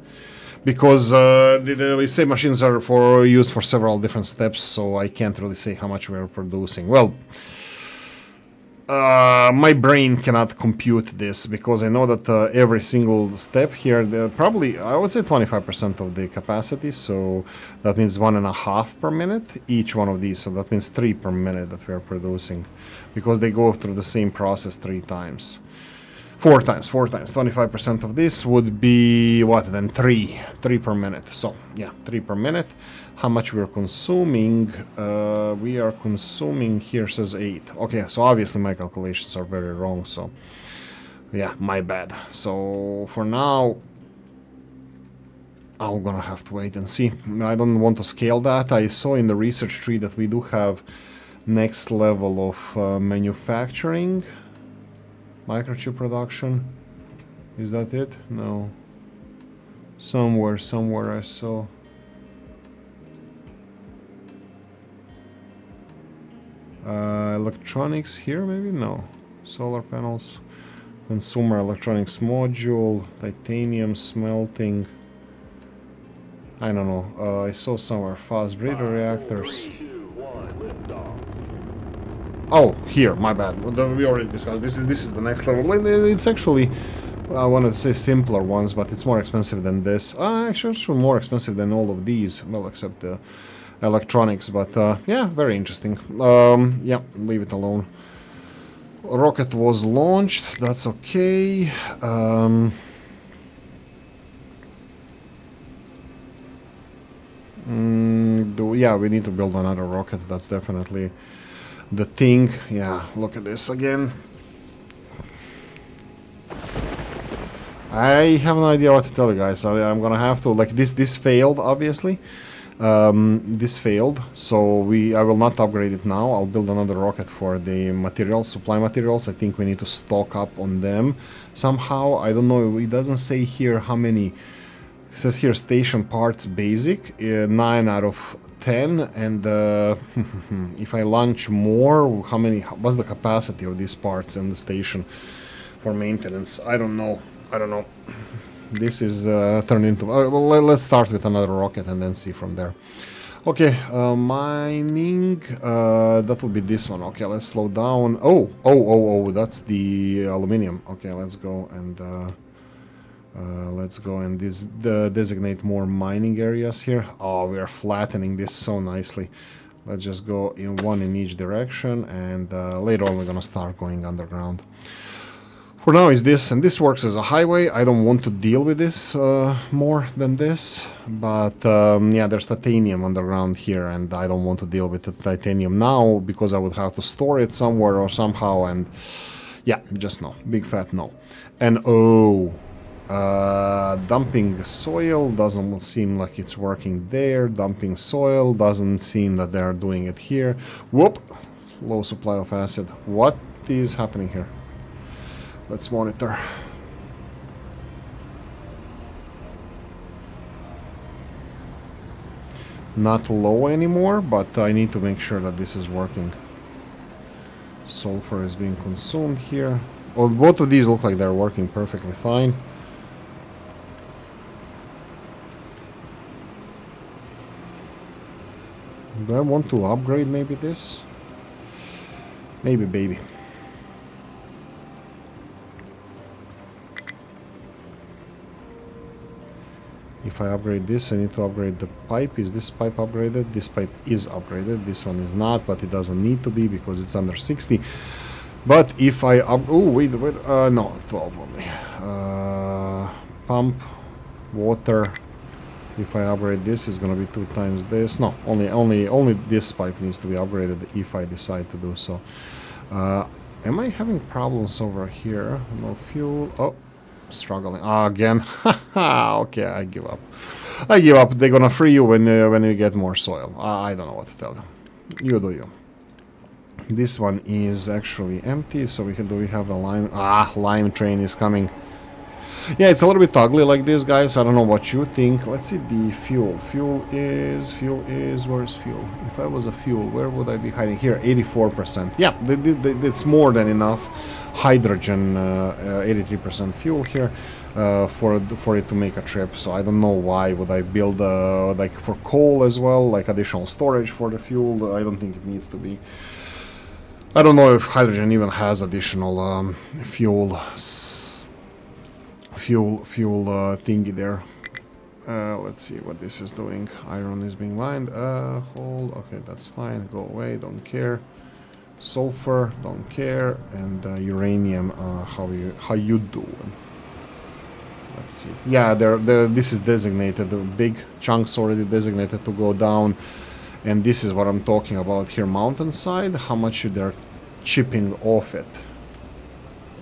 because the same machines are used for several different steps, so I can't really say how much we're producing. Well, my brain cannot compute this, because I know that every single step here, probably, I would say 25% of the capacity, so that means 1.5 per minute, each one of these, so that means 3 per minute that we are producing, because they go through the same process 3 times. 4 times, 25% of this would be, what, then 3 per minute, so, yeah, 3 per minute. How much we're consuming? We are consuming, here says 8. Okay, so obviously my calculations are very wrong, so yeah, my bad. So for now, I'm gonna have to wait and see. I don't want to scale that. I saw in the research tree that we do have next level of manufacturing, microchip production. Is that it? No. Somewhere I saw. Electronics here, maybe? No. Solar panels, consumer electronics module, titanium smelting. I don't know. I saw somewhere fast breeder reactors. 3, 2, 1, lift off. Oh, here, my bad. We already discussed. This is the next level. It's actually, I wanted to say simpler ones, but it's more expensive than this. Actually, more expensive than all of these. Well, except the electronics, but yeah, very interesting. Yeah, leave it alone. Rocket was launched, that's okay. Yeah, we need to build another rocket, that's definitely the thing. Yeah, look at this again. I have no idea what to tell you guys. I'm gonna have to, like, this failed, obviously. This failed, so I will not upgrade it now. I'll build another rocket for the materials, supply materials. I think we need to stock up on them somehow. I don't know, it doesn't say here how many. It says here station parts basic, 9 out of 10, and if I launch more, what's the capacity of these parts in the station for maintenance? I don't know. This is turned into... well, let's start with another rocket and then see from there. Okay, mining, that will be this one. Okay, let's slow down. Oh, that's the aluminium. Okay, let's go and designate more mining areas here. Oh, we are flattening this so nicely. Let's just go in one in each direction, and later on we're gonna start going underground. For now is this, and this works as a highway. I don't want to deal with this more than this, but yeah, there's titanium underground here, and I don't want to deal with the titanium now, because I would have to store it somewhere or somehow, and yeah, just no. Big fat no. And dumping soil doesn't seem like it's working there. Dumping soil doesn't seem that they're doing it here. Whoop! Low supply of acid. What is happening here? Let's monitor. Not low anymore, but I need to make sure that this is working. Sulfur is being consumed here. Well, both of these look like they're working perfectly fine. Do I want to upgrade maybe this? Maybe, baby. If I upgrade this, I need to upgrade the pipe. Is this pipe upgraded? This pipe is upgraded. This one is not, but it doesn't need to be because it's under 60. But if I wait, no, 12 only. Pump, water. If I upgrade this, it's gonna be 2 times this. No, only this pipe needs to be upgraded if I decide to do so. Am I having problems over here? No fuel. Oh. Struggling again. Okay, I give up. They're gonna free you when you get more soil. I don't know what to tell you. You do you. This one is actually empty, so we have a lime. Lime train is coming. Yeah, it's a little bit ugly like this, guys. I don't know what you think. Let's see the fuel. Fuel is, where's fuel? If I was a fuel, where would I be hiding? Here, 84%. Yeah, it's more than enough. Hydrogen, 83% fuel here for it to make a trip. So I don't know why would I build like for coal as well, like additional storage for the fuel. I don't think it needs to be. I don't know if hydrogen even has additional fuel thingy there. Let's see what this is doing. Iron is being mined. Hold. Okay, that's fine. Go away. Don't care. Sulfur. Don't care. And uranium. How you doing? Let's see. Yeah, this is designated. The big chunks already designated to go down. And this is what I'm talking about here. Mountainside. How much they're chipping off it.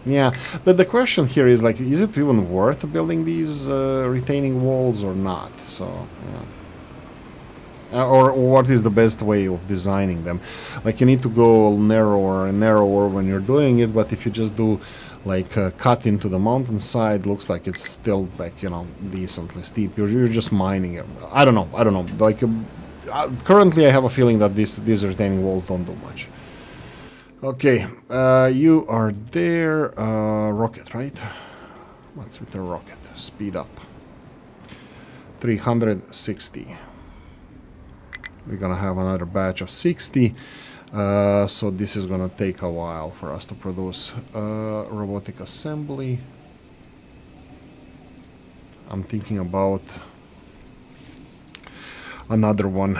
Yeah, but the question here is like, is it even worth building these retaining walls or not? So, yeah. Or what is the best way of designing them? Like, you need to go narrower and narrower when you're doing it, but if you just do like a cut into the mountainside, looks like it's still like, you know, decently steep. You're just mining it. I don't know. Like, currently I have a feeling that these retaining walls don't do much. Okay, you are there. Rocket, right? What's with the rocket? Speed up. 360. We're gonna have another batch of 60. So this is gonna take a while for us to produce. Robotic assembly. I'm thinking about another one.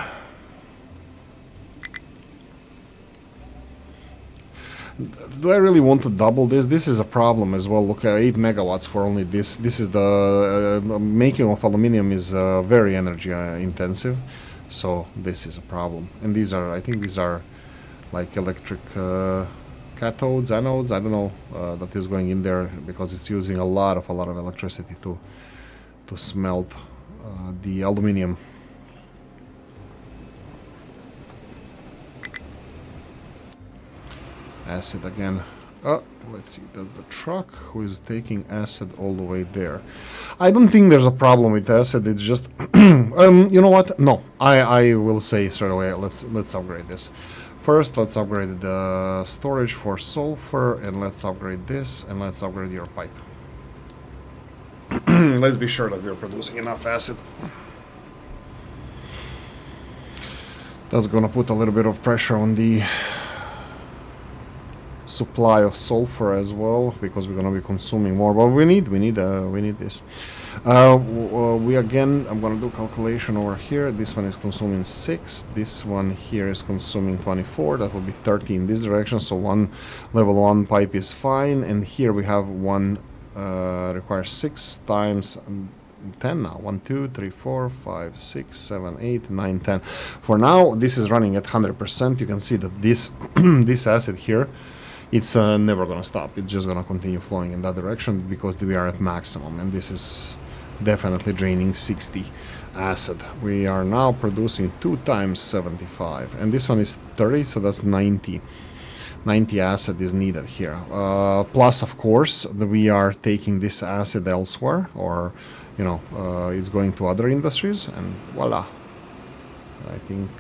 Do I really want to double this? This is a problem as well. Look, 8 megawatts for only this. This is the making of aluminium is very energy intensive, so this is a problem. And these are, I think these are like electric cathodes, anodes. I don't know that is going in there because it's using a lot of electricity to smelt the aluminium. Acid again. Let's see, that's the truck who is taking acid all the way there. I don't think there's a problem with acid, it's just you know what? No, I will say straight away, let's upgrade this. First, let's upgrade the storage for sulfur, and let's upgrade this, and let's upgrade your pipe. Let's be sure that we're producing enough acid. That's gonna put a little bit of pressure on the supply of sulfur as well, because we're gonna be consuming more. But we need this. I'm gonna do calculation over here. This one is consuming 6. This one here is consuming 24. That will be 30 in this direction. So one level 1 pipe is fine, and here we have one requires 6 times 10 now. 1, 2, 3, 4, 5, 6, 7, 8, 9, 10. For now, this is running at 100%. You can see that this this acid here, it's never gonna stop. It's just gonna continue flowing in that direction because we are at maximum, and this is definitely draining 60 acid. We are now producing 2 times 75, and this one is 30, so that's 90 acid is needed here. Plus, of course, we are taking this acid elsewhere, or you know, it's going to other industries, and voila. I think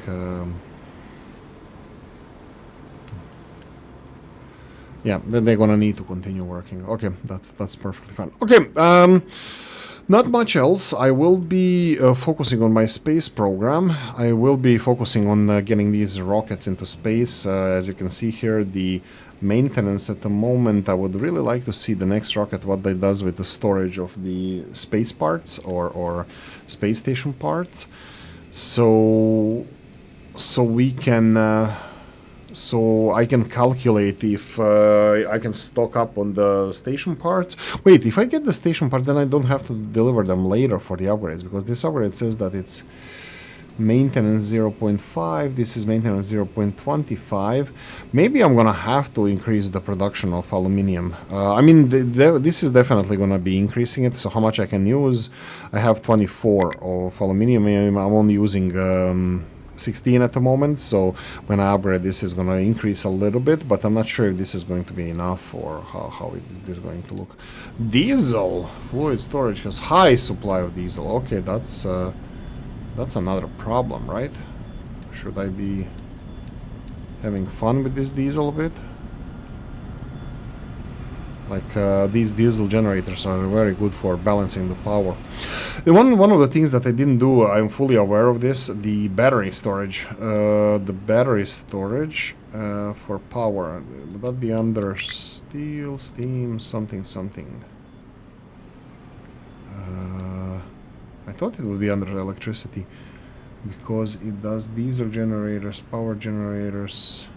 yeah, then they're gonna need to continue working. Okay, that's perfectly fine. Okay, not much else. I will be focusing on my space program. I will be focusing on getting these rockets into space. As you can see here, the maintenance at the moment, I would really like to see the next rocket, what that does with the storage of the space parts or space station parts. So we can... So I can calculate if I can stock up on the station parts. Wait, if I get the station part, then I don't have to deliver them later for the upgrades, because this upgrade says that it's maintenance 0.5, this is maintenance 0.25. Maybe I'm gonna have to increase the production of aluminium. I mean, this is definitely gonna be increasing it. So how much I can use? I have 24 of aluminium. I'm only using 16 at the moment, so when I upgrade this is going to increase a little bit, but I'm not sure if this is going to be enough or how is this going to look. Diesel fluid storage has high supply of diesel. Okay, that's another problem, right? Should I be having fun with this diesel a bit? Like these diesel generators are very good for balancing the power. One of the things that I didn't do, I'm fully aware of this, the battery storage. The battery storage for power. Would that be under steel, steam, something? I thought it would be under electricity, because it does diesel generators, power generators.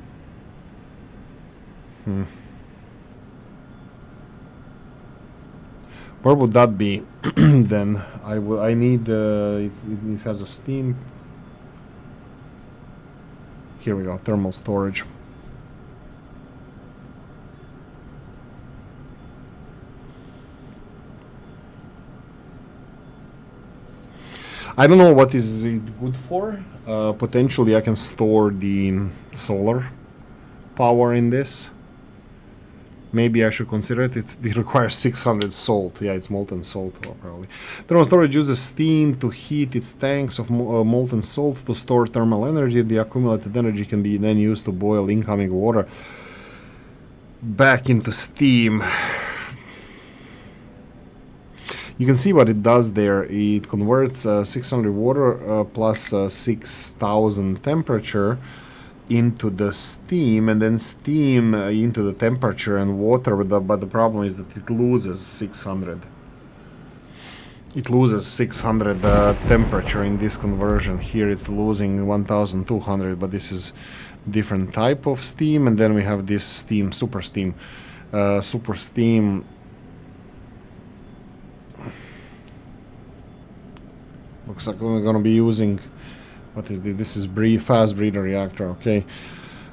Where would that be? Then I need it has a steam. Here we go, thermal storage. I don't know what is it good for. Potentially I can store the solar power in this. Maybe I should consider it. It requires 600 salt. Yeah, it's molten salt, probably. Thermal storage uses steam to heat its tanks of molten salt to store thermal energy. The accumulated energy can be then used to boil incoming water back into steam. You can see what it does there. It converts 600 water plus 6000 temperature into the steam, and then steam into the temperature and water, but the problem is that it loses 600. It loses 600 temperature in this conversion. Here it's losing 1200, but this is different type of steam. And then we have this steam, super steam. Super steam looks like we're gonna be using, what is this? This is fast breeder reactor, okay.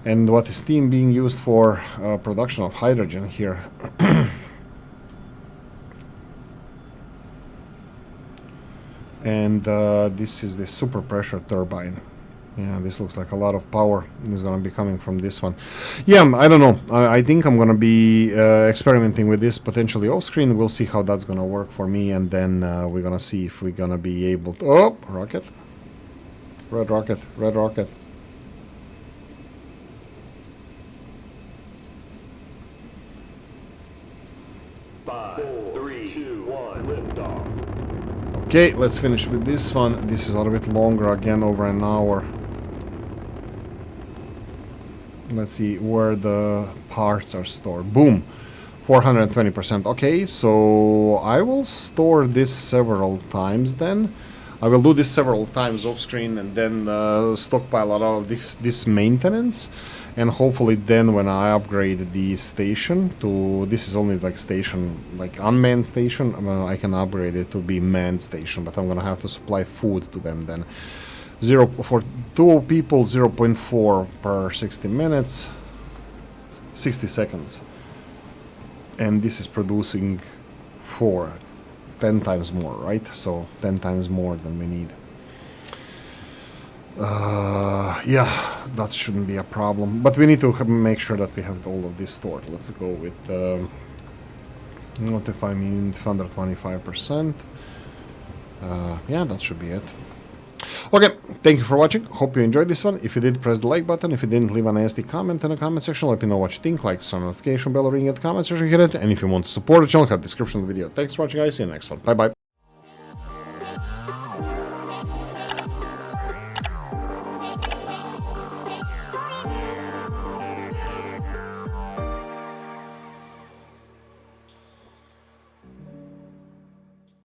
And what is steam being used for? Production of hydrogen here. And this is the super pressure turbine. Yeah, this looks like a lot of power is going to be coming from this one. Yeah, I don't know. I think I'm going to be experimenting with this potentially off screen. We'll see how that's going to work for me, and then we're going to see if we're going to be able to... Oh, rocket. Red rocket, red rocket. Five, four, three, two, one, liftoff. Okay, let's finish with this one. This is a little bit longer, again, over an hour. Let's see where the parts are stored. Boom, 420%. Okay, so I will store this several times then. I will do this several times off screen, and then stockpile a lot of this maintenance, and hopefully then when I upgrade the station to, this is only like station, like unmanned station, I can upgrade it to be manned station, but I'm gonna have to supply food to them then. For 2 people, 0.4 per 60 minutes, 60 seconds, and this is producing 10 times more, right? So 10 times more than we need. Yeah, that shouldn't be a problem, but we need to make sure that we have all of this stored. Let's go with notify me under 25%. Yeah, that should be it. Okay, thank you for watching. Hope you enjoyed this one. If you did, press the like button. If you didn't, leave a nasty comment in the comment section. Let me know what you think. Like, turn notification bell, ring at the comment section, hit it. And if you want to support the channel, have the description of the video. Thanks for watching, guys. See you next one. Bye bye.